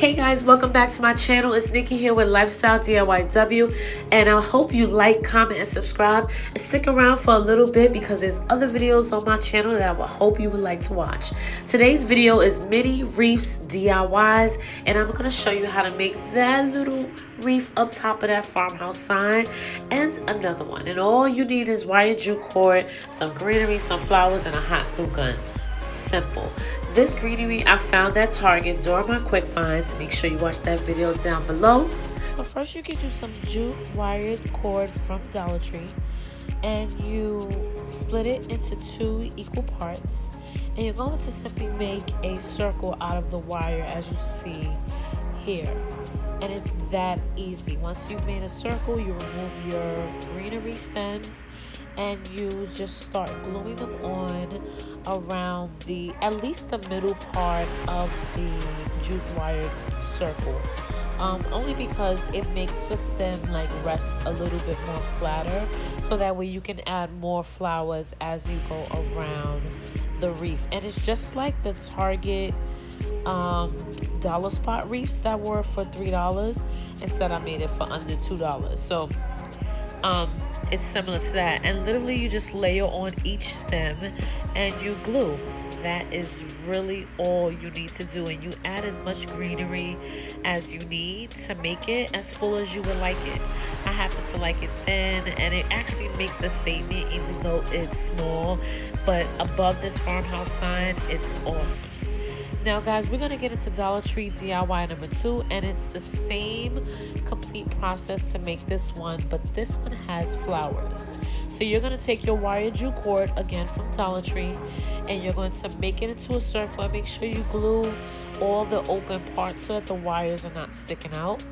Hey guys, welcome back to my channel. It's Nikki here with Lifestylediyw, and I hope you like, comment, and subscribe, and stick around for a little bit because there's other videos on my channel that I will hope you would like to watch. Today's video is mini wreaths DIYs, and I'm going to show you how to make that little wreath up top of that farmhouse sign and another one. And all you need is wire jute cord, some greenery, some flowers, and a hot glue gun. Simple. This greenery I found at Target during my quick finds. Make sure you watch that video down below. So first you get you some jute wired cord from Dollar Tree, and you split it into 2 equal parts, and you're going to simply make a circle out of the wire as you see here. And it's that easy. Once you've made a circle, you remove your greenery stems and you just start gluing them on around at least the middle part of the jute wired circle. Only because it makes the stem rest a little bit more flatter, so that way you can add more flowers as you go around the wreath. And it's just like the Target dollar spot wreaths that were for $3. Instead I made it for under $2. So it's similar to that, and literally you just layer on each stem and you glue. That is really all you need to do, and you add as much greenery as you need to make it as full as you would like it. I happen to like it thin, and it actually makes a statement even though it's small, but above this farmhouse sign, it's awesome. Now guys, we're going to get into Dollar Tree DIY number 2, and it's the same complete process to make this one, but this one has flowers. So you're going to take your wire jute cord, again from Dollar Tree, and you're going to make it into a circle, and make sure you glue all the open parts so that the wires are not sticking out.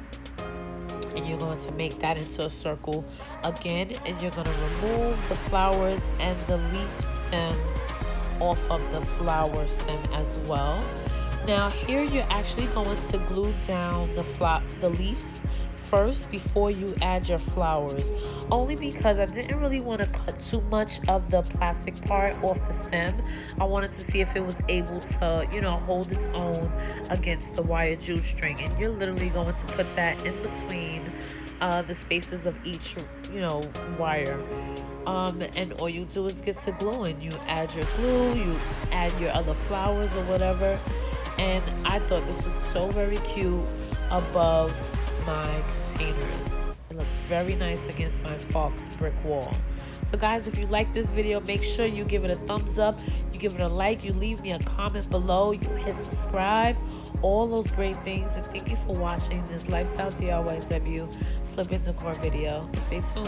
And you're going to make that into a circle again, and you're going to remove the flowers and the leaf stems off of the flower stem as well. Now here you're actually going to glue down the leaves first before you add your flowers, only because I didn't really want to cut too much of the plastic part off the stem. I wanted to see if it was able to, hold its own against the wire jute string, and you're literally going to put that in between the spaces of each wire. And all you do is get to gluing. You add your glue, you add your other flowers or whatever, and I thought this was so very cute above my containers. It looks very nice against my Fox brick wall. So guys, if you like this video, make sure you give it a thumbs up, you give it a like, you leave me a comment below, you hit subscribe, all those great things. And thank you for watching this Lifestylediyw flipping decor video. Stay tuned.